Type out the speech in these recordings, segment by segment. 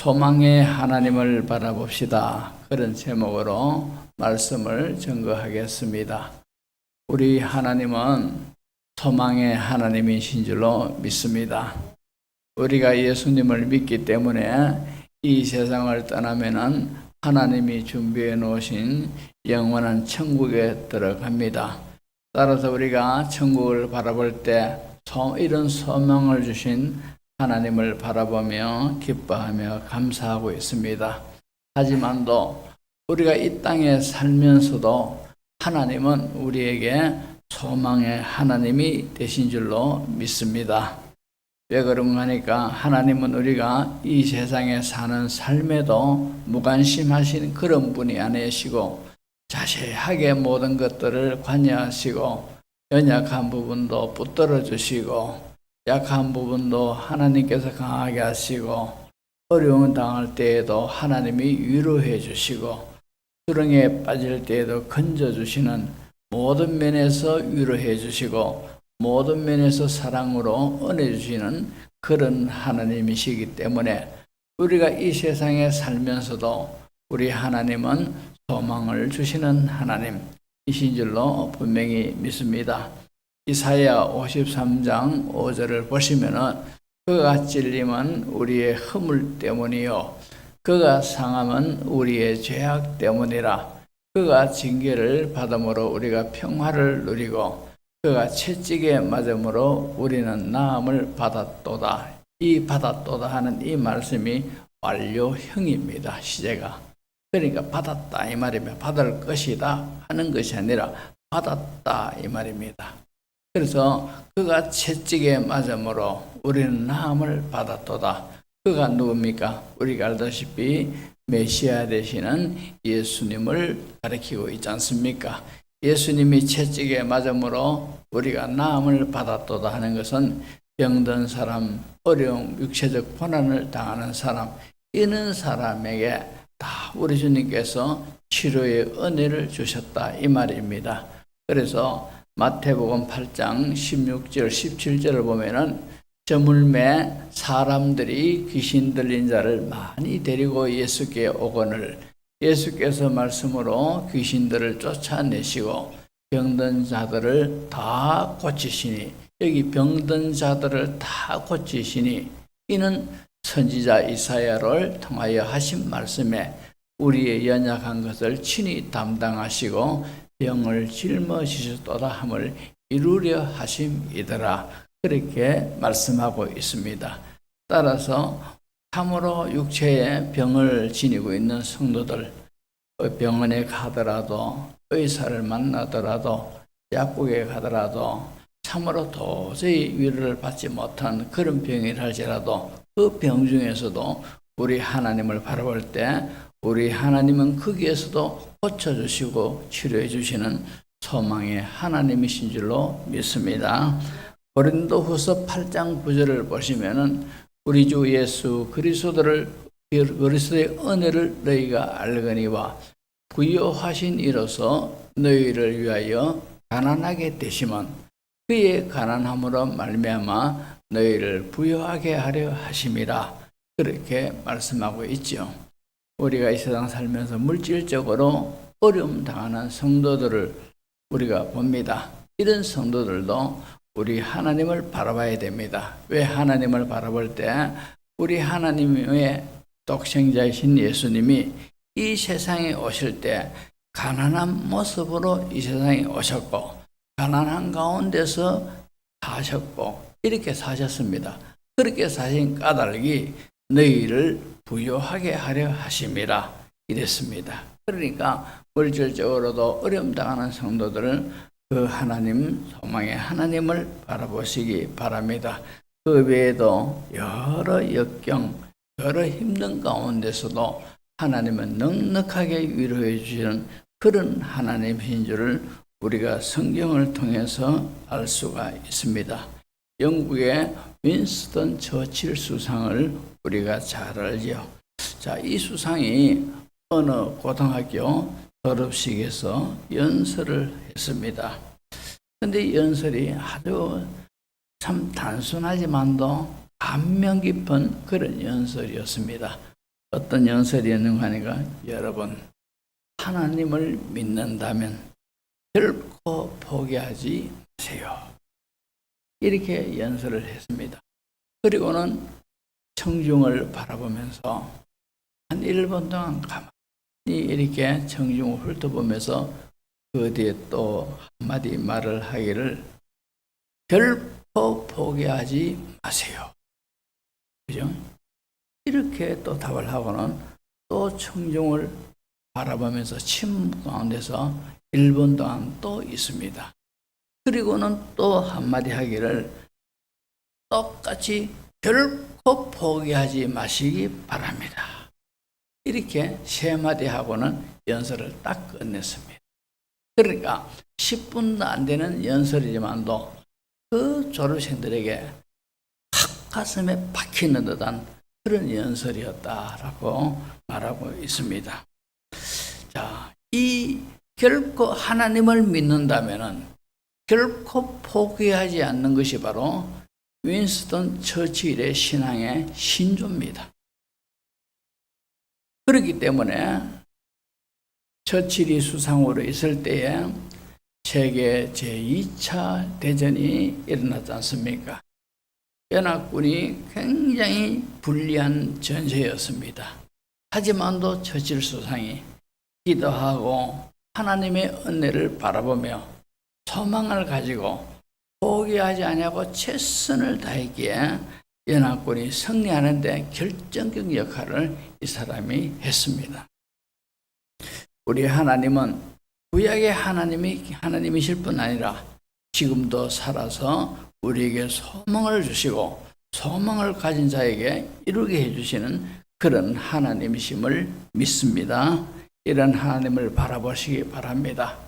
소망의 하나님을 바라봅시다. 그런 제목으로 말씀을 증거하겠습니다. 우리 하나님은 소망의 하나님이신 줄로 믿습니다. 우리가 예수님을 믿기 때문에 이 세상을 떠나면은 하나님이 준비해 놓으신 영원한 천국에 들어갑니다. 따라서 우리가 천국을 바라볼 때 이런 소망을 주신 하나님을 바라보며 기뻐하며 감사하고 있습니다. 하지만도 우리가 이 땅에 살면서도 하나님은 우리에게 소망의 하나님이 되신 줄로 믿습니다. 왜 그런가 하니까 하나님은 우리가 이 세상에 사는 삶에도 무관심하신 그런 분이 아니시고 자세하게 모든 것들을 관여하시고 연약한 부분도 붙들어 주시고 약한 부분도 하나님께서 강하게 하시고 어려움 당할 때에도 하나님이 위로해 주시고 수렁에 빠질 때에도 건져 주시는 모든 면에서 위로해 주시고 모든 면에서 사랑으로 은혜 주시는 그런 하나님이시기 때문에 우리가 이 세상에 살면서도 우리 하나님은 소망을 주시는 하나님이신 줄로 분명히 믿습니다. 이사야 53장 5절을 보시면은 그가 찔림은 우리의 허물 때문이요 그가 상함은 우리의 죄악 때문이라. 그가 징계를 받음으로 우리가 평화를 누리고 그가 채찍에 맞음으로 우리는 나음을 받았도다. 이 받았도다 하는 이 말씀이 완료형입니다. 시제가. 그러니까 받았다 이 말이면 받을 것이다 하는 것이 아니라 받았다 이 말입니다. 그래서 그가 채찍에 맞음으로 우리는 나음을 받았도다. 그가 누굽니까? 우리가 알다시피 메시아 되시는 예수님을 가리키고 있지 않습니까? 예수님이 채찍에 맞음으로 우리가 나음을 받았도다 하는 것은 병든 사람, 어려움, 육체적 고난을 당하는 사람, 이런 사람에게 다 우리 주님께서 치료의 은혜를 주셨다 이 말입니다. 그래서 마태복음 8장 16절 17절을 보면은 저물매 사람들이 귀신 들린 자를 많이 데리고 예수께 오거늘 예수께서 말씀으로 귀신들을 쫓아내시고 병든 자들을 다 고치시니 여기 병든 자들을 다 고치시니 이는 선지자 이사야를 통하여 하신 말씀에 우리의 연약한 것을 친히 담당하시고 병을 짊어지셨도다 함을 이루려 하심이더라. 그렇게 말씀하고 있습니다. 따라서 참으로 육체에 병을 지니고 있는 성도들, 병원에 가더라도 의사를 만나더라도 약국에 가더라도 참으로 도저히 위로를 받지 못한 그런 병이라 할지라도 그 병 중에서도 우리 하나님을 바라볼 때 우리 하나님은 거기에서도 고쳐주시고 치료해 주시는 소망의 하나님이신 줄로 믿습니다. 고린도후서 8장 9절을 보시면은 우리 주 예수 그리스도의 은혜를 너희가 알거니와 부요하신 이로써 너희를 위하여 가난하게 되심은 그의 가난함으로 말미암아 너희를 부요하게 하려 하심이라. 그렇게 말씀하고 있죠. 우리가 이 세상 살면서 물질적으로 어려움 당하는 성도들을 우리가 봅니다. 이런 성도들도 우리 하나님을 바라봐야 됩니다. 왜 하나님을 바라볼 때 우리 하나님의 독생자이신 예수님이 이 세상에 오실 때 가난한 모습으로 이 세상에 오셨고 가난한 가운데서 사셨고 이렇게 사셨습니다. 그렇게 사신 까닭이 너희를 부요하게 하려 하심이라 이랬습니다. 그러니까 물질적으로도 어려움 당하는 성도들은 그 하나님, 소망의 하나님을 바라보시기 바랍니다. 그 외에도 여러 역경, 여러 힘든 가운데서도 하나님은 넉넉하게 위로해 주시는 그런 하나님이신 줄을 우리가 성경을 통해서 알 수가 있습니다. 영국의 윈스턴 처칠 수상을 우리가 잘 알죠. 자, 이 수상이 어느 고등학교 졸업식에서 연설을 했습니다. 근데 연설이 아주 참 단순하지만도 감명 깊은 그런 연설이었습니다. 어떤 연설이 있는가 하니까 여러분 하나님을 믿는다면 결코 포기하지 마세요. 이렇게 연설을 했습니다. 그리고는 청중을 바라보면서 한 1분 동안 가만히 이렇게 청중을 훑어보면서 그 뒤에 또 한마디 말을 하기를 결코 포기하지 마세요. 그죠? 이렇게 또 답을 하고는 또 청중을 바라보면서 침묵 가운데서 1분 동안 또 있습니다. 그리고는 또 한마디 하기를 똑같이 결코 포기하지 마시기 바랍니다. 이렇게 3마디 하고는 연설을 딱 끝냈습니다. 그러니까 10분도 안 되는 연설이지만도 그 졸업생들에게 가슴에 박히는 듯한 그런 연설이었다라고 말하고 있습니다. 자, 이 결코 하나님을 믿는다면은 결코 포기하지 않는 것이 바로 윈스턴 처칠의 신앙의 신조입니다. 그렇기 때문에 처칠이 수상으로 있을 때에 세계 제2차 대전이 일어났지 않습니까? 연합군이 굉장히 불리한 전세였습니다. 하지만도 처칠 수상이 기도하고 하나님의 은혜를 바라보며 소망을 가지고 포기하지 아니하고 최선을 다했기에 연합군이 승리하는 데 결정적 역할을 이 사람이 했습니다. 우리 하나님은 구약의 하나님이실 뿐 아니라 지금도 살아서 우리에게 소망을 주시고 소망을 가진 자에게 이루게 해주시는 그런 하나님이심을 믿습니다. 이런 하나님을 바라보시기 바랍니다.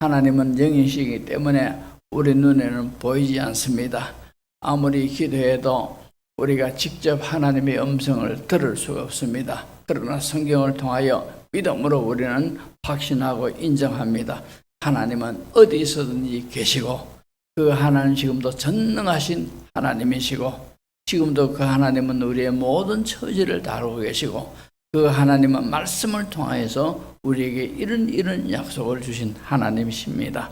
하나님은 영이시기 때문에 우리 눈에는 보이지 않습니다. 아무리 기도해도 우리가 직접 하나님의 음성을 들을 수가 없습니다. 그러나 성경을 통하여 믿음으로 우리는 확신하고 인정합니다. 하나님은 어디 있어든지 계시고 그 하나님 지금도 전능하신 하나님이시고 지금도 그 하나님은 우리의 모든 처지를 다루고 계시고 그 하나님은 말씀을 통하여서 우리에게 이런 약속을 주신 하나님이십니다.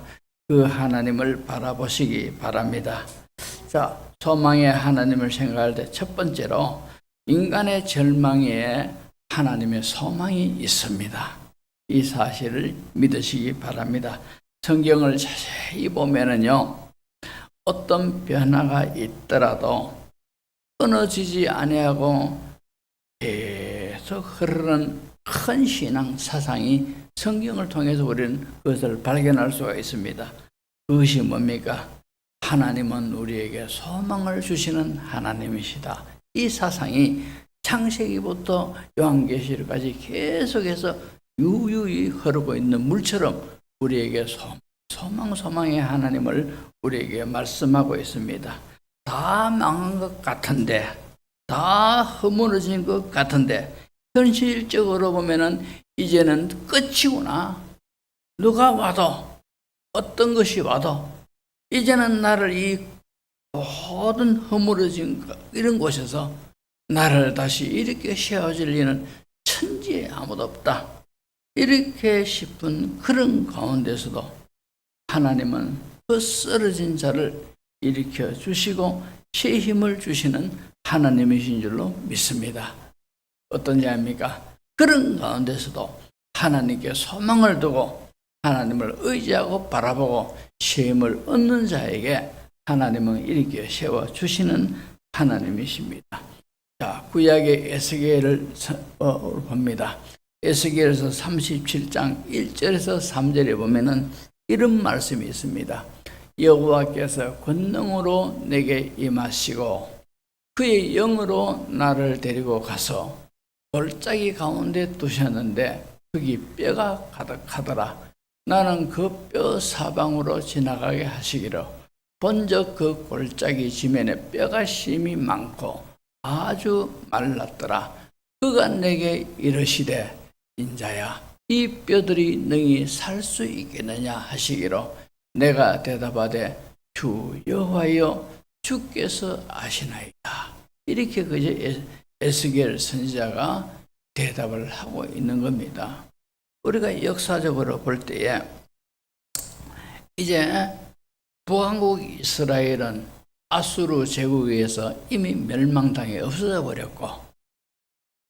그 하나님을 바라보시기 바랍니다. 자, 소망의 하나님을 생각할 때 첫 번째로 인간의 절망에 하나님의 소망이 있습니다. 이 사실을 믿으시기 바랍니다. 성경을 자세히 보면은요, 어떤 변화가 있더라도 끊어지지 아니하고 계속 흐르는 큰 신앙 사상이 성경을 통해서 우리는 그것을 발견할 수가 있습니다. 그것이 뭡니까? 하나님은 우리에게 소망을 주시는 하나님이시다. 이 사상이 창세기부터 요한계시록까지 계속해서 유유히 흐르고 있는 물처럼 우리에게 소망의 하나님을 우리에게 말씀하고 있습니다. 다 망한 것 같은데, 다 허물어진 것 같은데 현실적으로 보면은 이제는 끝이구나. 누가 와도 어떤 것이 와도 이제는 나를 이 모든 허물어진 이런 곳에서 나를 다시 이렇게 세워질 리는 천지에 아무도 없다. 이렇게 싶은 그런 가운데서도 하나님은 그 쓰러진 자를 일으켜 주시고 새 힘을 주시는 하나님이신 줄로 믿습니다. 어떤지 압니까? 그런 가운데서도 하나님께 소망을 두고 하나님을 의지하고 바라보고 새 힘을 얻는 자에게 하나님은 일으켜 세워주시는 하나님이십니다. 자, 구약의 에스겔을 봅니다. 에스겔에서 37장 1절에서 3절에 보면은 이런 말씀이 있습니다. 여호와께서 권능으로 내게 임하시고 그의 영으로 나를 데리고 가서 골짜기 가운데 두셨는데 거기 뼈가 가득하더라. 나는 그 뼈 사방으로 지나가게 하시기로 본적 그 골짜기 지면에 뼈가 심이 많고 아주 말랐더라. 그가 내게 이르시되 인자야 이 뼈들이 능히 살 수 있겠느냐 하시기로 내가 대답하되 주 여호와여 주께서 아시나이다. 이렇게 그저 에스겔 선지자가 대답을 하고 있는 겁니다. 우리가 역사적으로 볼 때에 이제 북왕국 이스라엘은 아수르 제국에 의해서 이미 멸망당해 없어져 버렸고,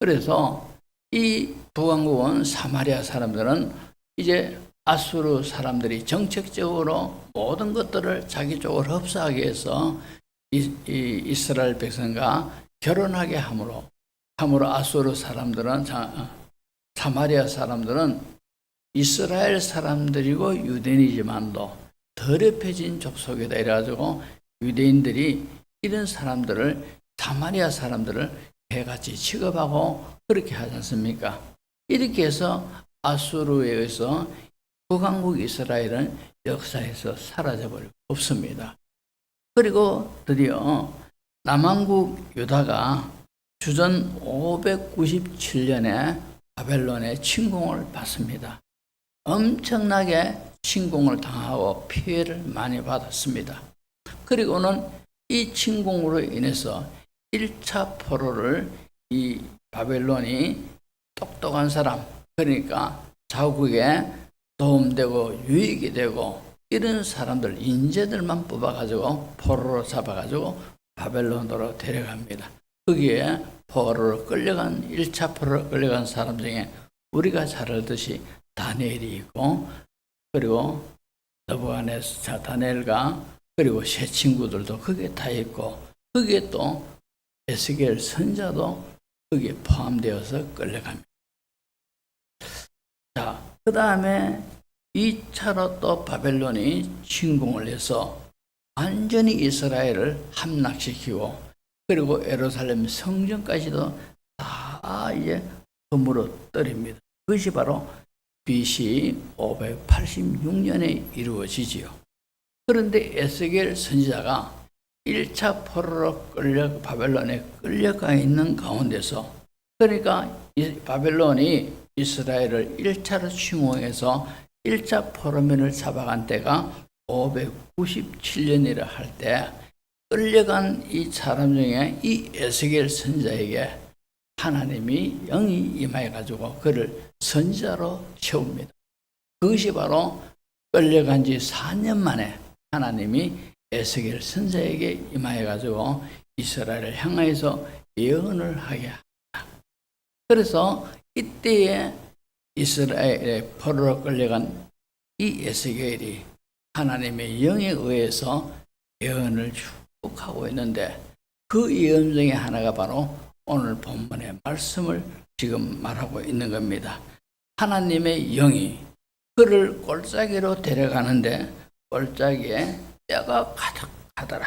그래서 이 북왕국은 사마리아 사람들은 이제 아수르 사람들이 정책적으로 모든 것들을 자기 쪽으로 흡수하기 위해서 이스라엘 백성과 결혼하게 함으로 아수르 사람들은, 사마리아 사람들은 이스라엘 사람들이고 유대인이지만도 더럽혀진 족속이다 이래가지고 유대인들이 이런 사람들을, 사마리아 사람들을 개같이 취급하고 그렇게 하지 않습니까? 이렇게 해서 아수르에 의해서 북왕국 이스라엘은 역사에서 사라져버리고 없습니다. 그리고 드디어 남왕국 유다가 주전 597년에 바벨론의 침공을 받습니다. 엄청나게 침공을 당하고 피해를 많이 받았습니다. 그리고는 이 침공으로 인해서 1차 포로를 이 바벨론이 똑똑한 사람, 그러니까 자국에 도움되고 유익이 되고 이런 사람들, 인재들만 뽑아가지고 포로로 잡아가지고 바벨론으로 데려갑니다. 거기에 포로로 끌려간 1차 포로로 끌려간 사람 중에 우리가 잘 알듯이 다니엘이 있고, 그리고 느부갓네살 다니엘과 그리고 세 친구들도 거기에 다 있고, 거기에 또 에스겔 선자도 거기에 포함되어서 끌려갑니다. 자, 그 다음에 2차로 또 바벨론이 침공을 해서 완전히 이스라엘을 함락시키고, 그리고 예루살렘 성전까지도 다 이제 허물어 떨입니다. 그것이 바로 BC 586년에 이루어지지요. 그런데 에스겔 선지자가 1차 포로로 바벨론에 끌려가 있는 가운데서, 그러니까 바벨론이 이스라엘을 1차로 침공해서 1차 포로민을 잡아간 때가 597년이라 할 때, 끌려간 이 사람 중에 이 에스겔 선지자에게 하나님이 영이 임하여가지고 그를 선지자로 세웁니다. 그것이 바로 끌려간 지 4년 만에 하나님이 에스겔 선지자에게 임하여가지고 이스라엘을 향하여서 예언을 하게 합니다. 그래서 이때에 이스라엘의 포로로 끌려간 이 에스겔이 하나님의 영에 의해서 예언을 쭉 하고 있는데, 그 예언 중에 하나가 바로 오늘 본문의 말씀을 지금 말하고 있는 겁니다. 하나님의 영이 그를 골짜기로 데려가는데 골짜기에 뼈가 가득하더라.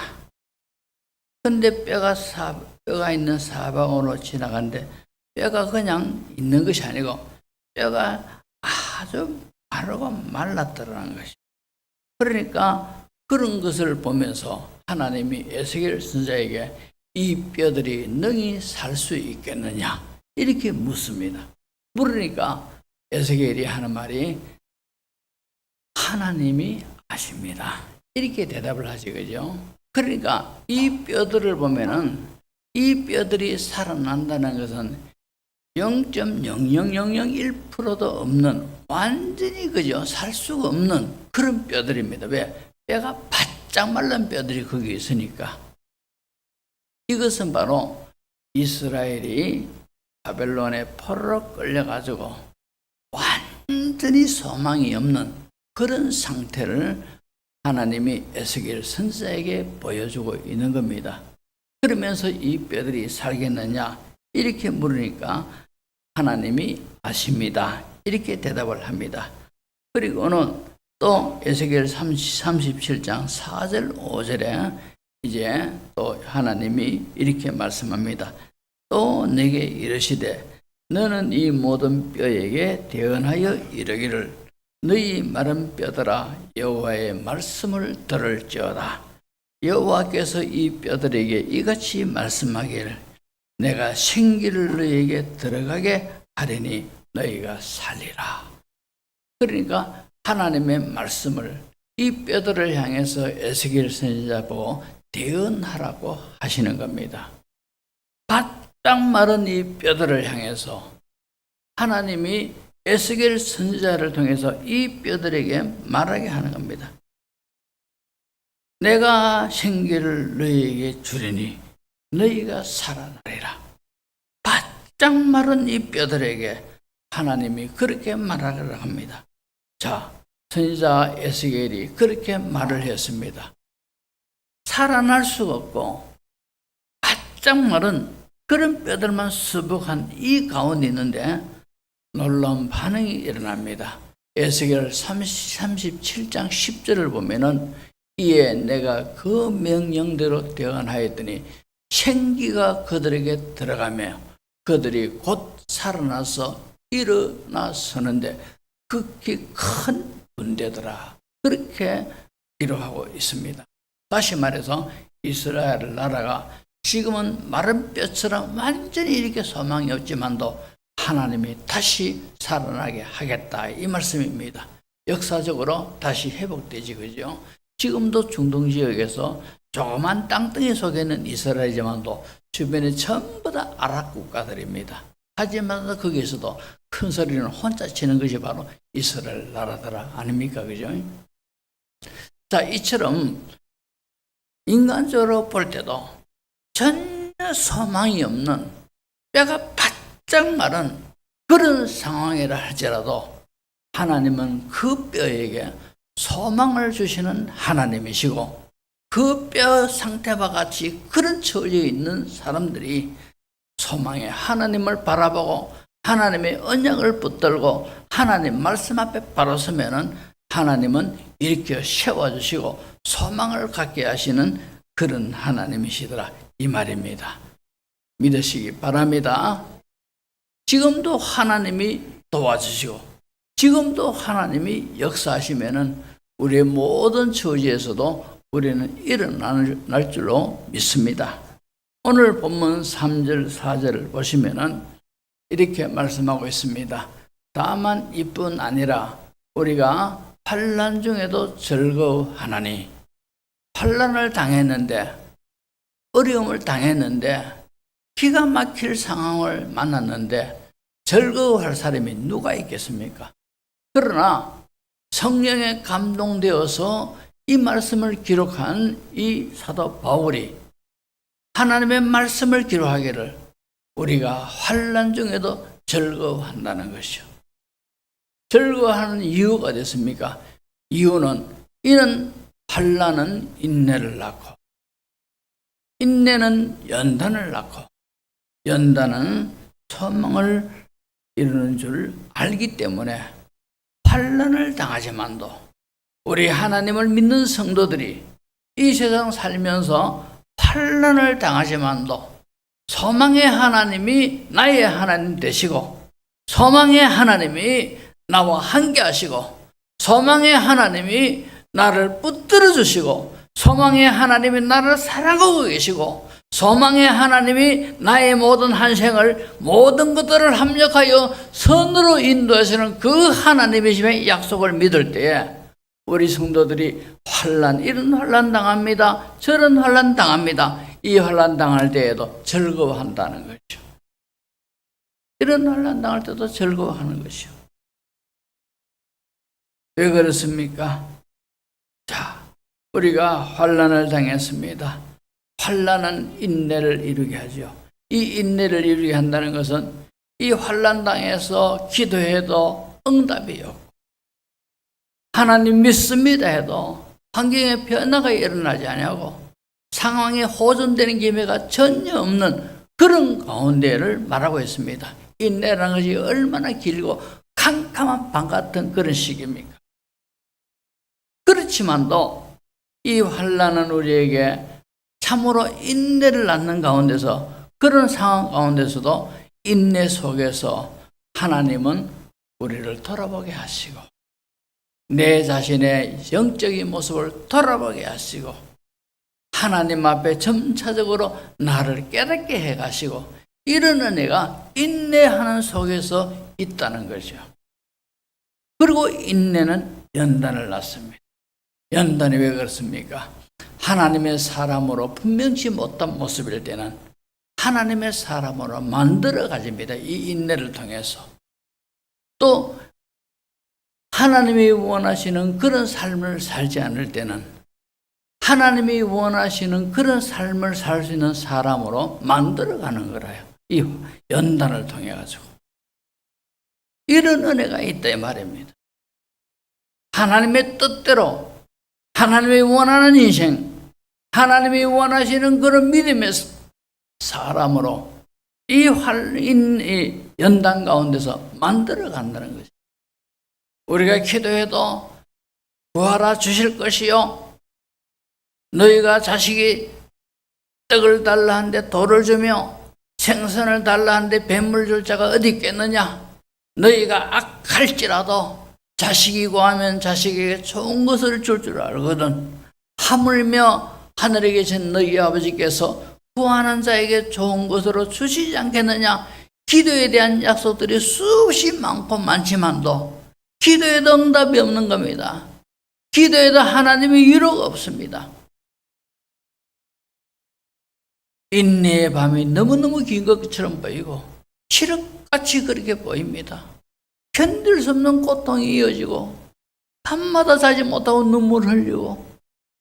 근데 뼈가 있는 사방으로 지나가는데 뼈가 그냥 있는 것이 아니고 뼈가 아주 마르고 말랐더라는 것이. 그러니까 그런 것을 보면서 하나님이 에스겔 선지자에게 이 뼈들이 능히 살 수 있겠느냐 이렇게 묻습니다. 물으니까 에스겔이 하는 말이 하나님이 아십니다 이렇게 대답을 하지, 그죠? 그러니까 이 뼈들을 보면은 이 뼈들이 살아난다는 것은 0.00001%도 없는, 완전히 그죠, 살 수가 없는 그런 뼈들입니다. 왜? 뼈가 바짝 말른 뼈들이 거기 있으니까. 이것은 바로 이스라엘이 바벨론의 포로로 끌려가지고 완전히 소망이 없는 그런 상태를 하나님이 에스겔 선지자에게 보여주고 있는 겁니다. 그러면서 이 뼈들이 살겠느냐 이렇게 물으니까 하나님이 아십니다 이렇게 대답을 합니다. 그리고는 또 에스겔 37장 4절 5절에 이제 또 하나님이 이렇게 말씀합니다. 또 내게 이르시되 너는 이 모든 뼈에게 대언하여 이르기를 너희 마른 뼈들아 여호와의 말씀을 들을지어다. 여호와께서 이 뼈들에게 이같이 말씀하기를 내가 생기를 너희에게 들어가게 하리니 너희가 살리라. 그러니까 하나님의 말씀을 이 뼈들을 향해서 에스겔 선지자 보고 대언하라고 하시는 겁니다. 바짝 마른 이 뼈들을 향해서 하나님이 에스겔 선지자를 통해서 이 뼈들에게 말하게 하는 겁니다. 내가 생기를 너희에게 주리니 너희가 살아나리라. 바짝 마른 이 뼈들에게 하나님이 그렇게 말하라고 합니다. 자, 선지자 에스겔이 그렇게 말을 했습니다. 살아날 수가 없고 바짝 마른 그런 뼈들만 수북한 이 가운데 있는데 놀라운 반응이 일어납니다. 에스겔 37장 10절을 보면은 이에 내가 그 명령대로 대언하였더니 생기가 그들에게 들어가며 그들이 곧 살아나서 일어나 서는데 극히 큰 문제더라. 그렇게 기록하고 있습니다. 다시 말해서 이스라엘 나라가 지금은 마른 뼈처럼 완전히 이렇게 소망이 없지만도 하나님이 다시 살아나게 하겠다, 이 말씀입니다. 역사적으로 다시 회복되지, 그죠? 지금도 중동 지역에서 조그만 땅덩이 속에 있는 이스라엘이지만도 주변에 전부 다 아랍 국가들입니다. 하지만 거기에서도 큰 소리는 혼자 치는 것이 바로 이스라엘 나라더라, 아닙니까? 그죠? 자, 이처럼 인간적으로 볼 때도 전혀 소망이 없는 뼈가 바짝 마른 그런 상황이라 할지라도 하나님은 그 뼈에게 소망을 주시는 하나님이시고, 그 뼈 상태와 같이 그런 처지에 있는 사람들이 소망의 하나님을 바라보고 하나님의 언약을 붙들고 하나님 말씀 앞에 바로 서면은 하나님은 일으켜 세워주시고 소망을 갖게 하시는 그런 하나님이시더라, 이 말입니다. 믿으시기 바랍니다. 지금도 하나님이 도와주시고 지금도 하나님이 역사하시면은 우리의 모든 처지에서도 우리는 일어날 줄로 믿습니다. 오늘 본문 3절 4절을 보시면은 이렇게 말씀하고 있습니다. 다만 이뿐 아니라 우리가 환난 중에도 즐거워하나니, 환난을 당했는데, 어려움을 당했는데, 기가 막힐 상황을 만났는데 즐거워할 사람이 누가 있겠습니까? 그러나 성령에 감동되어서 이 말씀을 기록한 이 사도 바울이 하나님의 말씀을 기록하기를 우리가 환난 중에도 즐거워한다는 것이죠. 즐거워하는 이유가 됐습니까? 이유는 이는 환난은 인내를 낳고 인내는 연단을 낳고 연단은 소망을 이루는 줄 알기 때문에 환난을 당하지만도 우리 하나님을 믿는 성도들이 이 세상 살면서 환난을 당하지만도 소망의 하나님이 나의 하나님 되시고 소망의 하나님이 나와 함께 하시고 소망의 하나님이 나를 붙들어 주시고 소망의 하나님이 나를 사랑하고 계시고 소망의 하나님이 나의 모든 한생을 모든 것들을 합력하여 선으로 인도하시는 그 하나님이심의 약속을 믿을 때에 우리 성도들이 이런 환난 당합니다, 저런 환난 당합니다, 이 환난 당할 때에도 즐거워한다는 거죠. 이런 환난 당할 때도 즐거워하는 것이요. 왜 그렇습니까? 자, 우리가 환난을 당했습니다. 환난은 인내를 이루게 하죠. 이 인내를 이루게 한다는 것은 이 환난 당해서 기도해도 응답이 없고 하나님 믿습니다 해도 환경에 변화가 일어나지 않냐고 상황에 호전되는 기회가 전혀 없는 그런 가운데를 말하고 있습니다. 인내라는 것이 얼마나 길고 캄캄한 밤 같은 그런 시기입니까? 그렇지만도 이 환난은 우리에게 참으로 인내를 낳는 가운데서 그런 상황 가운데서도 인내 속에서 하나님은 우리를 돌아보게 하시고 내 자신의 영적인 모습을 돌아보게 하시고 하나님 앞에 점차적으로 나를 깨닫게 해가시고 이런 은혜가 인내하는 속에서 있다는 거죠. 그리고 인내는 연단을 낳습니다. 연단이 왜 그렇습니까? 하나님의 사람으로 분명치 못한 모습일 때는 하나님의 사람으로 만들어 가집니다. 이 인내를 통해서. 또 하나님이 원하시는 그런 삶을 살지 않을 때는 하나님이 원하시는 그런 삶을 살 수 있는 사람으로 만들어가는 거라요. 이 연단을 통해 가지고 이런 은혜가 있다 이 말입니다. 하나님의 뜻대로 하나님이 원하는 인생, 하나님이 원하시는 그런 믿음의 사람으로 이 연단 가운데서 만들어 간다는 거죠. 우리가 기도해도 구하라 주실 것이요, 너희가 자식이 떡을 달라 하는데 돌을 주며 생선을 달라 하는데 뱀을 줄 자가 어디 있겠느냐. 너희가 악할지라도 자식이 구하면 자식에게 좋은 것을 줄 줄 알거든. 하물며 하늘에 계신 너희 아버지께서 구하는 자에게 좋은 것으로 주시지 않겠느냐. 기도에 대한 약속들이 수없이 많고 많지만도 기도에도 응답이 없는 겁니다. 기도에도 하나님의 위로가 없습니다. 인내의 밤이 너무너무 긴 것처럼 보이고 칠흑같이 그렇게 보입니다. 견딜 수 없는 고통이 이어지고 밤마다 자지 못하고 눈물 흘리고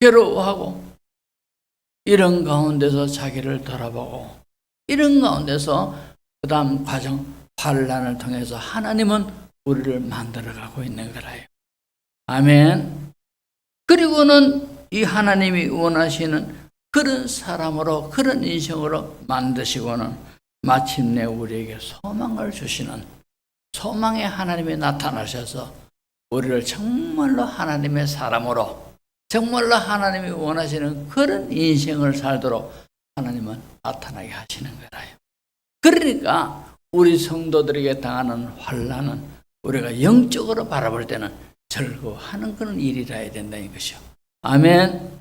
괴로워하고 이런 가운데서 자기를 돌아보고 이런 가운데서 그 다음 과정 환난을 통해서 하나님은 우리를 만들어가고 있는 거라요. 아멘. 그리고는 이 하나님이 원하시는 그런 사람으로 그런 인생으로 만드시고는 마침내 우리에게 소망을 주시는 소망의 하나님이 나타나셔서 우리를 정말로 하나님의 사람으로 정말로 하나님이 원하시는 그런 인생을 살도록 하나님은 나타나게 하시는 거라요. 그러니까 우리 성도들에게 당하는 환난은 우리가 영적으로 바라볼 때는 즐거워하는 그런 일이라 해야 된다는 것이요. 아멘.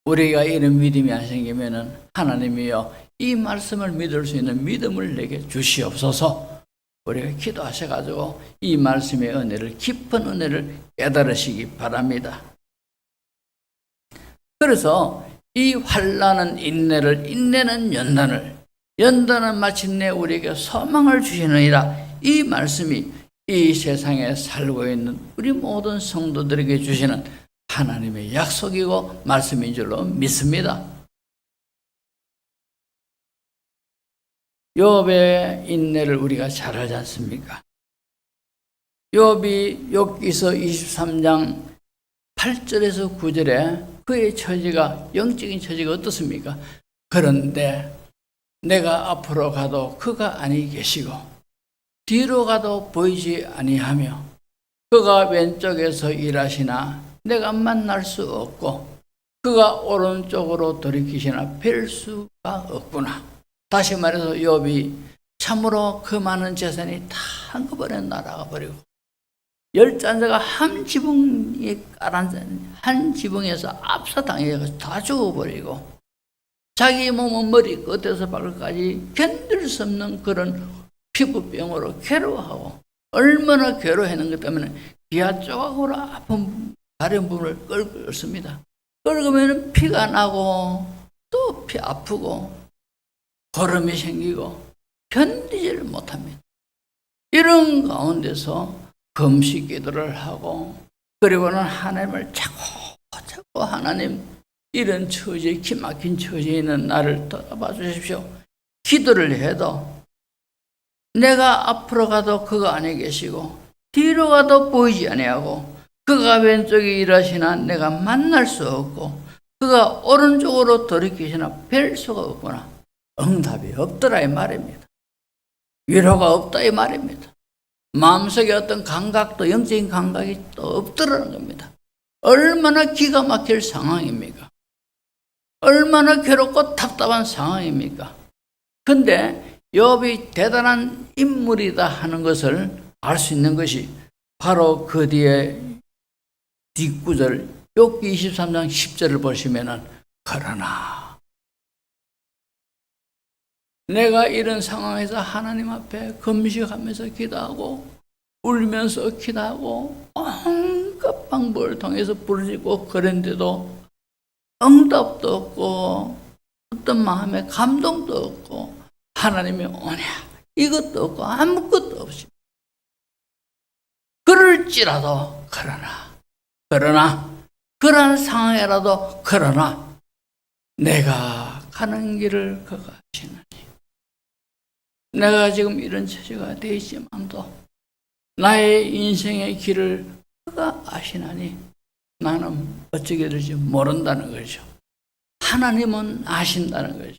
우리가 이런 믿음이 안 생기면은 하나님이여 이 말씀을 믿을 수 있는 믿음을 내게 주시옵소서. 우리가 기도하셔가지고 이 말씀의 은혜를 깊은 은혜를 깨달으시기 바랍니다. 그래서 이 환난은 인내를, 인내는 연단을, 연단은 마침내 우리에게 소망을 주시느니라. 이 말씀이 이 세상에 살고 있는 우리 모든 성도들에게 주시는 하나님의 약속이고 말씀인 줄로 믿습니다. 욥의 인내를 우리가 잘 알지 않습니까? 욥이 욥기서 23장 8절에서 9절에 그의 처지가, 영적인 처지가 어떻습니까? 그런데 내가 앞으로 가도 그가 아니 계시고 뒤로 가도 보이지 아니하며 그가 왼쪽에서 일하시나 내가 만날 수 없고 그가 오른쪽으로 돌이키시나 뵐 수가 없구나. 다시 말해서 욥이 참으로 그 많은 재산이 다 한꺼번에 날아가 버리고 10잔자가 한 지붕에 깔아앉은 한 지붕에서 압사당해서 다 죽어버리고 자기 몸은 머리 끝에서 발끝까지 견딜 수 없는 그런 피부병으로 괴로워하고 얼마나 괴로워하는 것 때문에 기아 조각으로 아픈 다른 부분을 긁습니다. 긁으면 피가 나고 또 피 아프고 고름이 생기고 견디지를 못합니다. 이런 가운데서 금식 기도를 하고 그리고는 하나님을 자꾸 하나님 이런 처지에 기막힌 처지에 있는 나를 돌아봐 주십시오. 기도를 해도 내가 앞으로 가도 그가 안에 계시고 뒤로 가도 보이지 아니하고 그가 왼쪽에 일하시나 내가 만날 수 없고 그가 오른쪽으로 돌이키시나 뵐 수가 없구나. 응답이 없더라 이 말입니다. 위로가 없다 이 말입니다. 마음속에 어떤 감각도 영적인 감각이 또 없더라는 겁니다. 얼마나 기가 막힐 상황입니까? 얼마나 괴롭고 답답한 상황입니까? 근데 욥이 대단한 인물이다 하는 것을 알 수 있는 것이 바로 그 뒤에 뒷구절 욥기 23장 10절을 보시면은 그러나 내가 이런 상황에서 하나님 앞에 금식하면서 기도하고 울면서 기도하고 온갖 방법을 통해서 부르짖고 그런데도 응답도 없고 어떤 마음에 감동도 없고 하나님의 은혜 이것도 없고 아무것도 없이 죽을지라도 그러나 그러한 상황이라도 그러나 내가 가는 길을 그가 아시나니 내가 지금 이런 처지가 되어 있지만도 나의 인생의 길을 그가 아시나니 나는 어떻게 될지 모른다는 거죠. 하나님은 아신다는 거죠.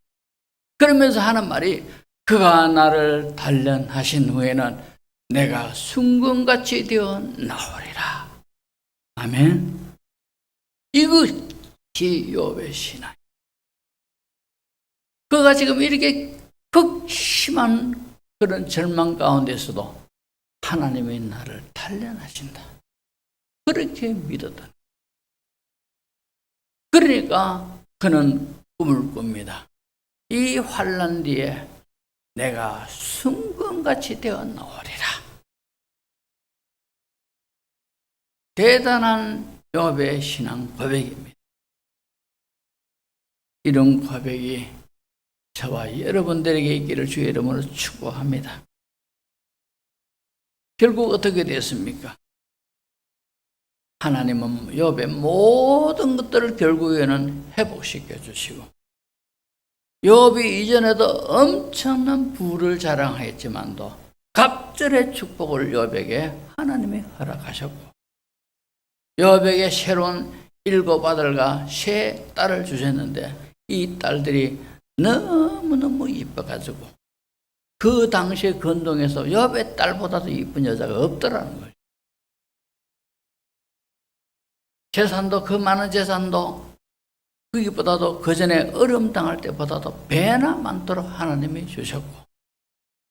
그러면서 하는 말이 그가 나를 단련하신 후에는 내가 순금같이 되어 나오리라. 아멘. 이것이 욥의 신앙. 그가 지금 이렇게 극심한 그런 절망 가운데서도 하나님이 나를 단련하신다. 그렇게 믿었다. 그러니까 그는 꿈을 꿉니다. 이 환난 뒤에 내가 순금같이 되어 나오리라. 대단한 욥의 신앙 고백입니다. 이런 고백이 저와 여러분들에게 있기를 주의 이름으로 축복합니다. 결국 어떻게 됐습니까? 하나님은 욥의 모든 것들을 결국에는 회복시켜 주시고 욥이 이전에도 엄청난 부를 자랑했지만도 갑절의 축복을 욥에게 하나님이 허락하셨고 욥에게 새로운 7 아들과 3 딸을 주셨는데 이 딸들이 너무너무 이뻐가지고 그 당시에 건동에서 욥의 딸보다도 이쁜 여자가 없더라는 거예요. 재산도 그 많은 재산도 거기보다도 그 전에 어려움 당할 때보다도 배나 많도록 하나님이 주셨고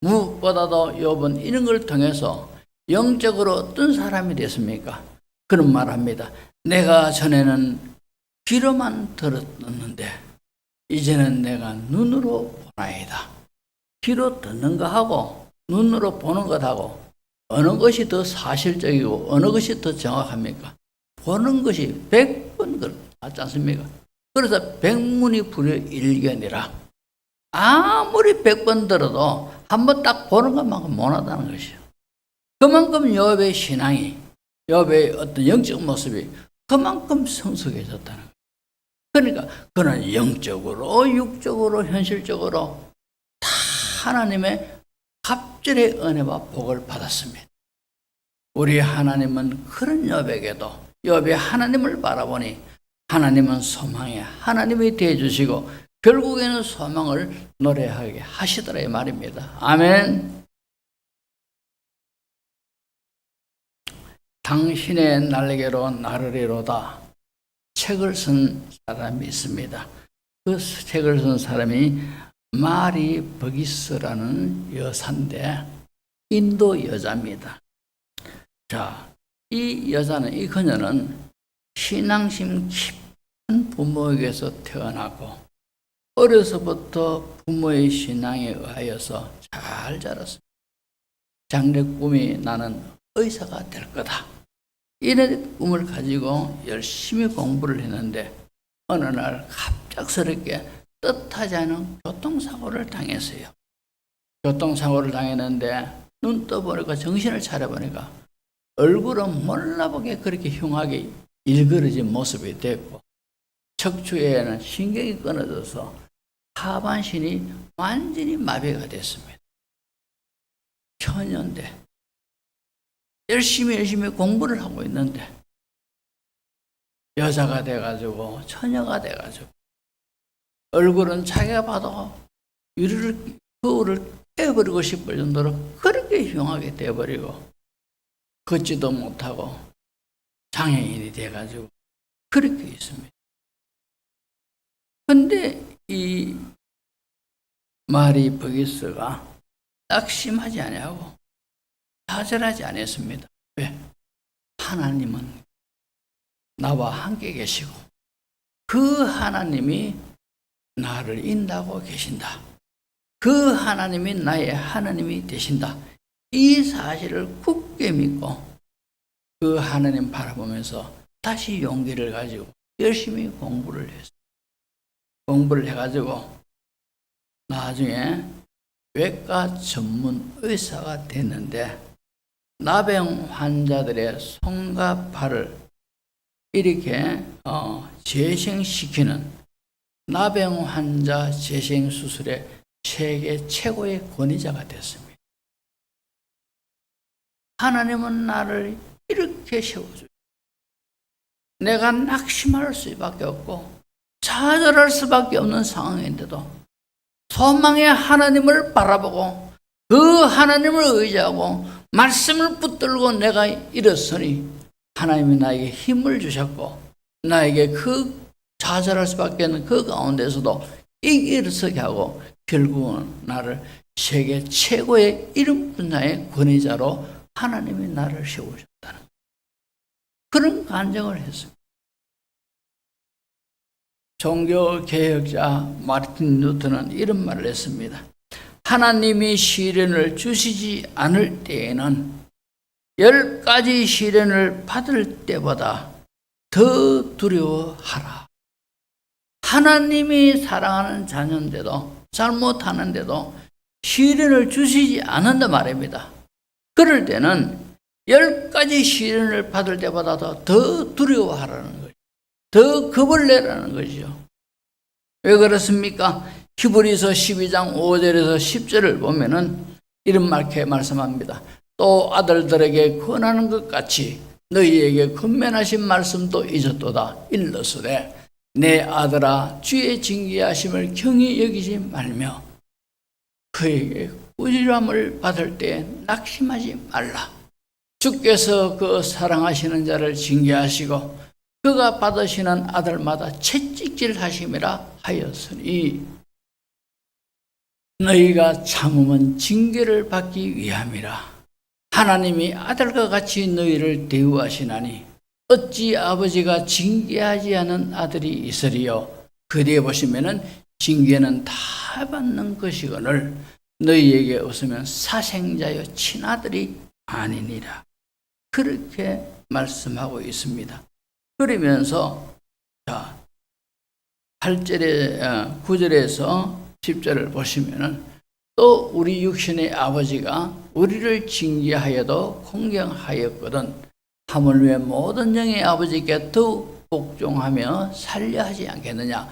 무엇보다도 욥은 이런 걸 통해서 영적으로 어떤 사람이 됐습니까? 그런 말합니다. 내가 전에는 귀로만 들었는데 이제는 내가 눈으로 보나이다. 귀로 듣는 것하고 눈으로 보는 것하고 어느 것이 더 사실적이고 어느 것이 더 정확합니까? 보는 것이 100번 맞지 않습니까? 그래서 백문이 불여일견이라 아무리 100번 들어도 한번 딱 보는 것만큼 못하다는 것이요. 그만큼 욥의 신앙이 욥의 어떤 영적 모습이 그만큼 성숙해졌다는 거예요. 그러니까 그는 영적으로 육적으로 현실적으로 다 하나님의 갑절의 은혜와 복을 받았습니다. 우리 하나님은 그런 욥에게도 욥이 하나님을 바라보니 하나님은 소망에 하나님이 대해주시고 결국에는 소망을 노래하게 하시더라 이 말입니다. 아멘. 당신의 날개로 나를 이루다 책을 쓴 사람이 있습니다. 그 책을 쓴 사람이 마리 버기스라는 여사인데 인도 여자입니다. 자, 이 여자는 이 그녀는 신앙심 깊은 부모에게서 태어나고 어려서부터 부모의 신앙에 의하여서 잘 자랐습니다. 장래 꿈이 나는 의사가 될 거다. 이런 꿈을 가지고 열심히 공부를 했는데 어느 날 갑작스럽게 뜻하지 않은 교통사고를 당했어요. 교통사고를 당했는데 눈 떠보니까 정신을 차려보니까 얼굴은 몰라보게 그렇게 흉하게 일그러진 모습이 됐고 척추에는 신경이 끊어져서 하반신이 완전히 마비가 됐습니다. 처녀인데 열심히 공부를 하고 있는데 여자가 돼가지고 처녀가 돼가지고 얼굴은 자기가 봐도 거울을 깨버리고 싶을 정도로 그렇게 흉하게 돼버리고 걷지도 못하고 장애인이 돼가지고 그렇게 있습니다. 근데 이 마리 버기스가 낙심하지 아니하고 좌절하지 않았습니다. 왜? 하나님은 나와 함께 계시고 그 하나님이 나를 인도하고 계신다. 그 하나님이 나의 하나님이 되신다. 이 사실을 굳게 믿고 그 하나님 바라보면서 다시 용기를 가지고 열심히 공부를 했어요. 공부를 해가지고 나중에 외과 전문 의사가 됐는데 나병 환자들의 손과 발을 이렇게 재생시키는 나병 환자 재생 수술의 세계 최고의 권위자가 됐습니다. 하나님은 나를 이렇게 세워줘요. 내가 낙심할 수밖에 없고 좌절할 수밖에 없는 상황인데도 소망의 하나님을 바라보고 그 하나님을 의지하고 말씀을 붙들고 내가 일었으니 하나님이 나에게 힘을 주셨고 나에게 그 좌절할 수밖에 없는 그 가운데서도 일어서게 하고 결국은 나를 세계 최고의 이름 분야의 권위자로 하나님이 나를 세우셨다는 그런 간증을 했습니다. 종교개혁자 마르틴 루터는 이런 말을 했습니다. 하나님이 시련을 주시지 않을 때에는 10가지 시련을 받을 때보다 더 두려워하라. 하나님이 사랑하는 자녀인데도 잘못하는데도 시련을 주시지 않는다 말입니다. 그럴 때는 10가지 시련을 받을 때보다 더 두려워하라는 거죠. 더 겁을 내라는 거죠. 왜 그렇습니까? 히브리서 12장 5절에서 10절을 보면은 이런 말씀합니다. 또 아들들에게 권하는 것 같이 너희에게 권면하신 말씀도 잊었도다. 일러스되 내 아들아 주의 징계하심을 경히 여기지 말며 그에게 꾸지람을 받을 때 낙심하지 말라. 주께서 그 사랑하시는 자를 징계하시고 그가 받으시는 아들마다 채찍질하심이라 하였으니 너희가 참으면 징계를 받기 위함이라. 하나님이 아들과 같이 너희를 대우하시나니 어찌 아버지가 징계하지 않은 아들이 있으리요. 그 뒤에 보시면은 징계는 다 받는 것이거늘 너희에게 없으면 사생자여 친아들이 아니니라. 그렇게 말씀하고 있습니다. 그러면서 8절에 9절에서 10절을 보시면은 또 우리 육신의 아버지가 우리를 징계하여도 공경하였거든 하물며 모든 영의 아버지께 더욱 복종하며 살려 하지 않겠느냐.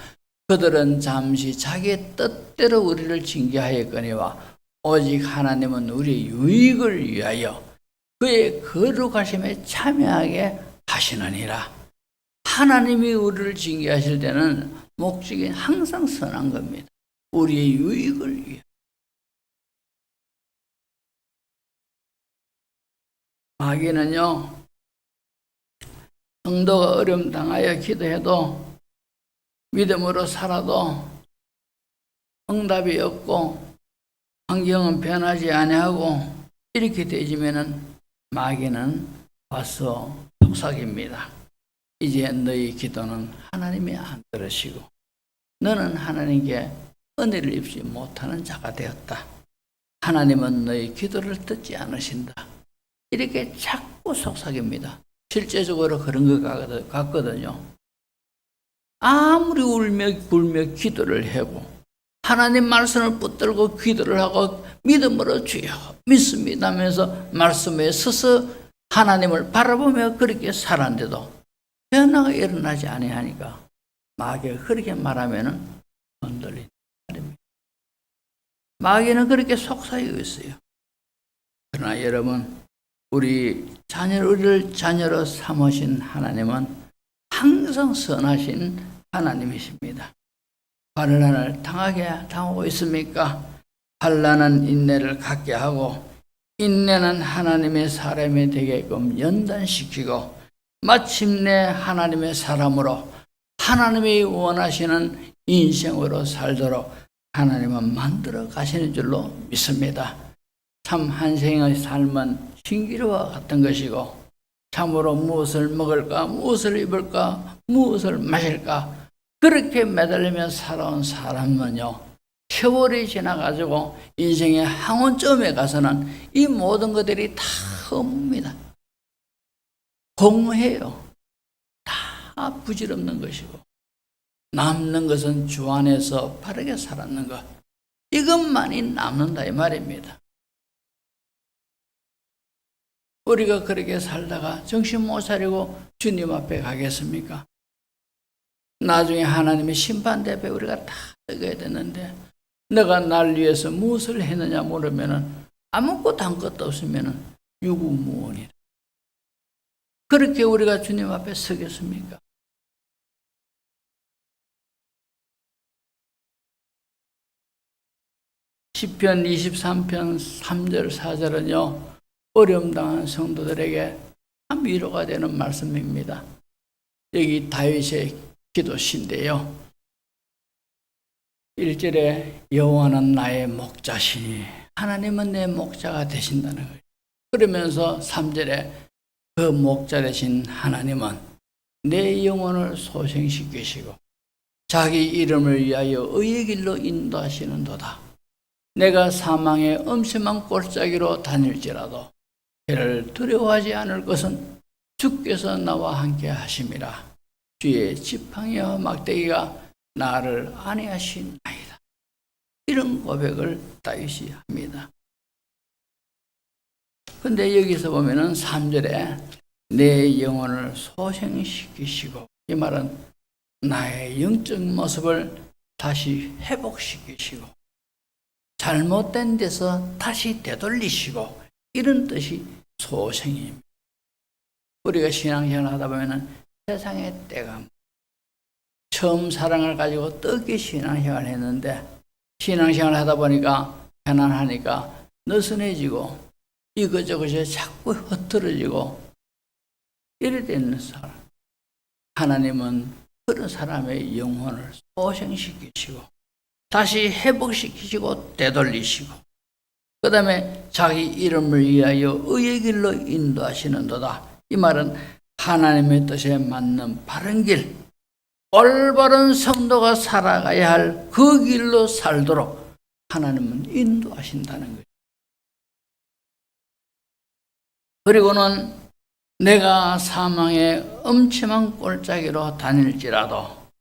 그들은 잠시 자기의 뜻대로 우리를 징계하였거니와 오직 하나님은 우리의 유익을 위하여 그의 거룩하심에 참여하게 하시느니라. 하나님이 우리를 징계하실 때는 목적이 항상 선한 겁니다. 우리의 유익을 위하여. 마귀는요, 성도가 어려움 당하여 기도해도 믿음으로 살아도 응답이 없고 환경은 변하지 아니하고 이렇게 되지면은 마귀는 와서 속삭입니다. 이제 너희 기도는 하나님이 안 들으시고 너는 하나님께 은혜를 입지 못하는 자가 되었다. 하나님은 너희 기도를 듣지 않으신다. 이렇게 자꾸 속삭입니다. 실제적으로 그런 것 같거든요. 아무리 울며 불며 기도를 하고 하나님 말씀을 붙들고 기도를 하고 믿음으로 주여 믿습니다 하면서 말씀에 서서 하나님을 바라보며 그렇게 살았는데도 변화가 일어나지 아니하니까 마귀가 그렇게 말하면은 흔들린다. 마귀는 그렇게 속삭이고 있어요. 그러나 여러분, 우리를 자녀로 삼으신 하나님은 항상 선하신 하나님이십니다. 환난을 당하고 있습니까? 환난은 인내를 갖게 하고 인내는 하나님의 사람이 되게끔 연단시키고 마침내 하나님의 사람으로 하나님이 원하시는 인생으로 살도록 하나님은 만들어 가시는 줄로 믿습니다. 참 한생의 삶은 신기루와 같은 것이고 참으로 무엇을 먹을까, 무엇을 입을까, 무엇을 마실까 그렇게 매달리며 살아온 사람은요, 세월이 지나가지고 인생의 항원점에 가서는 이 모든 것들이 다 허무입니다. 공허해요. 다 부질없는 것이고 남는 것은 주 안에서 바르게 살았는 것, 이것만이 남는다 이 말입니다. 우리가 그렇게 살다가 정신 못 차리고 주님 앞에 가겠습니까? 나중에 하나님의 심판대에 우리가 다 서게 되는데, 너가 날 위해서 무엇을 했느냐 물으면은 아무것도 한 것도 없으면은 유구무원이라. 그렇게 우리가 주님 앞에 서겠습니까? 시편 23편 3절 4절은요 어려움 당한 성도들에게 참 위로가 되는 말씀입니다. 여기 다윗의 기도신데요, 1절에 여호와는 나의 목자시니 하나님은 내 목자가 되신다는 거예요. 그러면서 3절에 그 목자 되신 하나님은 내 영혼을 소생시키시고 자기 이름을 위하여 의의 길로 인도하시는도다. 내가 사망의 엄심한 골짜기로 다닐지라도 해를 두려워하지 않을 것은 주께서 나와 함께 하심이라. 주의 지팡이와 막대기가 나를 안위하시나이다. 이런 고백을 다윗이 합니다. 근데 여기서 보면은 3절에 내 영혼을 소생시키시고, 이 말은 나의 영적 모습을 다시 회복시키시고 잘못된 데서 다시 되돌리시고, 이런 뜻이 소생입니다. 우리가 신앙생활 하다 보면은 세상의 때가 처음 사랑을 가지고 뜨겁게 신앙생활을 했는데 신앙생활을 하다 보니까 편안하니까 느슨해지고 이것저것이 자꾸 흐트러지고 이래 되는 사람, 하나님은 그런 사람의 영혼을 소생시키시고 다시 회복시키시고 되돌리시고, 그 다음에 자기 이름을 위하여 의의 길로 인도하시는도다. 이 말은 하나님의 뜻에 맞는 바른 길, 올바른 성도가 살아가야 할 그 길로 살도록 하나님은 인도하신다는 거예요. 그리고는 내가 사망의 엄침한 골짜기로 다닐지라도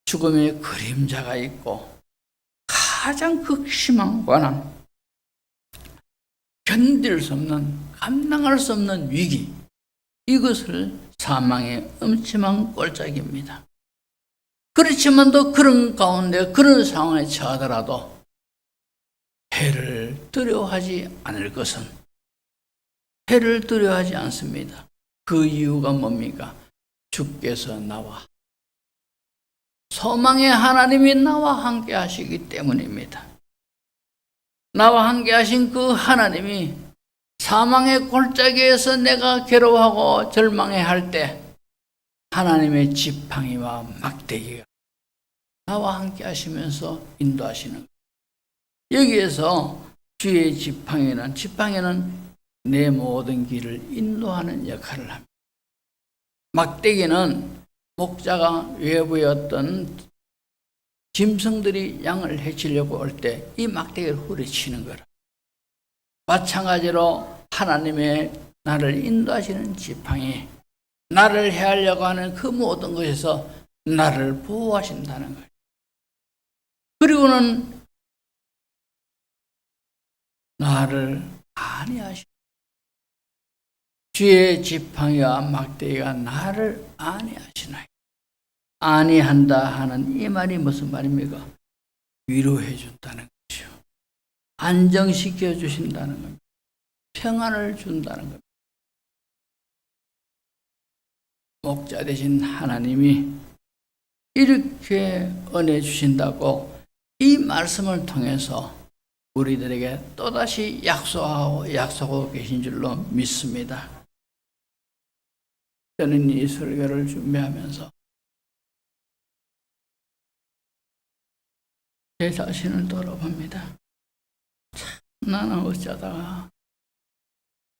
죽음의 그림자가 있고 가장 극심한 고난, 견딜 수 없는, 감당할 수 없는 위기, 이것을 사망의 엄침한 골짜기입니다. 그렇지만도 그런 가운데 그런 상황에 처하더라도 해를 두려워하지 않을 것은, 해를 두려워하지 않습니다. 그 이유가 뭡니까? 주께서 나와, 소망의 하나님이 나와 함께 하시기 때문입니다. 나와 함께 하신 그 하나님이 사망의 골짜기에서 내가 괴로워하고 절망해할 때 하나님의 지팡이와 막대기가 나와 함께 하시면서 인도하시는 거예요. 여기에서 주의 지팡이는 내 모든 길을 인도하는 역할을 합니다. 막대기는 목자가 외부의 어떤 짐승들이 양을 해치려고 올 때 이 막대기를 후려치는 거라. 마찬가지로 하나님의 나를 인도하시는 지팡이, 나를 해하려고 하는 그 모든 것에서 나를 보호하신다는 거예요. 그리고는 나를 안위하시고, 주의 지팡이와 막대기가 나를 안위하시나이다. 안위한다 하는 이 말이 무슨 말입니까? 위로해 준다는 거죠. 안정시켜 주신다는 겁니다. 평안을 준다는 겁니다. 목자 되신 하나님이 이렇게 은혜 주신다고 이 말씀을 통해서 우리들에게 또다시 약속하고 계신 줄로 믿습니다. 저는 이 설교를 준비하면서 제 자신을 돌아봅니다. 참, 나는 어쩌다가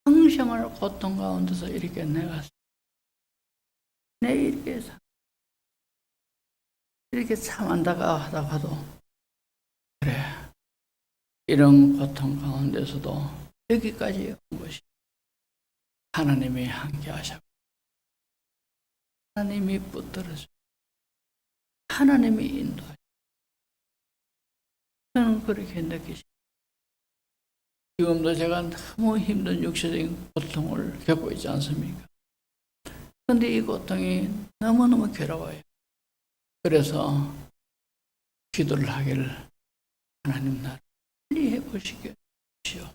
평생을 고통 가운데서 이렇게 내가 이렇게 참한다가 하다가도, 그래, 이런 고통 가운데서도 여기까지 온 것이 하나님이 함께 하셨고, 하나님이 붙들어주고, 하나님이 인도하시고, 저는 그렇게 느끼십니다. 지금도 제가 너무 힘든 육체적인 고통을 겪고 있지 않습니까? 그런데 이 고통이 너무너무 괴로워요. 그래서 기도를 하기를, 하나님 나를 빨리 해보시게 주십시오.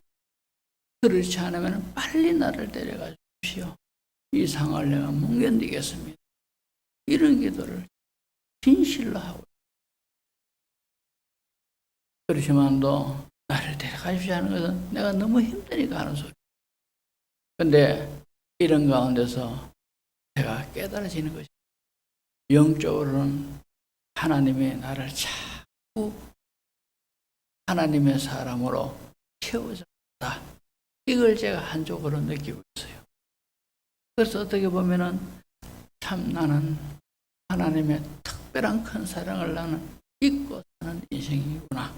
그렇지 않으면 빨리 나를 데려가 주십시오. 이 상황을 내가 못 견디겠습니다. 이런 기도를 진실로 하고, 그렇지만도 나를 데려가십시오 하는 것은 내가 너무 힘드니까 하는 소리. 근데 이런 가운데서 제가 깨달아지는 것이, 영적으로는 하나님이 나를 자꾸 하나님의 사람으로 채워준다. 이걸 제가 한쪽으로 느끼고 있어요. 그래서 어떻게 보면은 참 나는 하나님의 특별한 큰 사랑을 나는 잊고 사는 인생이구나.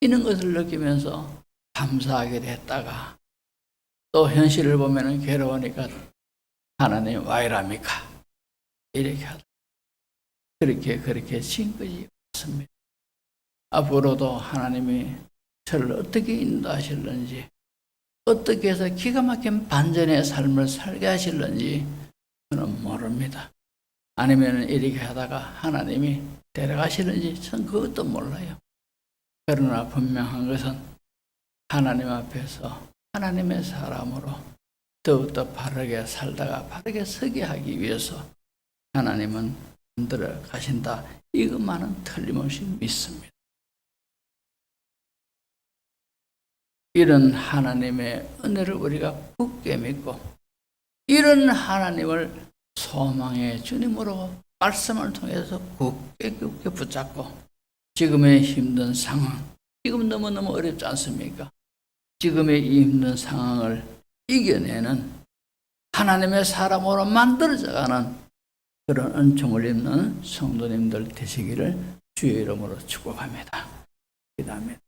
이런 것을 느끼면서 감사하게 됐다가 또 현실을 보면은 괴로우니까 하나님 와 이랍니까? 이렇게 하다. 그렇게 지금까지 왔습니다. 앞으로도 하나님이 저를 어떻게 인도하실는지, 어떻게 해서 기가 막힌 반전의 삶을 살게 하실는지 저는 모릅니다. 아니면 이렇게 하다가 하나님이 데려가시는지 전 그것도 몰라요. 그러나 분명한 것은 하나님 앞에서 하나님의 사람으로 더욱더 바르게 살다가 바르게 서게 하기 위해서 하나님은 만들어 가신다. 이것만은 틀림없이 믿습니다. 이런 하나님의 은혜를 우리가 굳게 믿고, 이런 하나님을 소망의 주님으로 말씀을 통해서 굳게 붙잡고, 지금의 힘든 상황, 지금 너무너무 어렵지 않습니까? 지금의 이 힘든 상황을 이겨내는 하나님의 사람으로 만들어져가는 그런 은총을 입는 성도님들 되시기를 주의 이름으로 축복합니다. 기도합니다.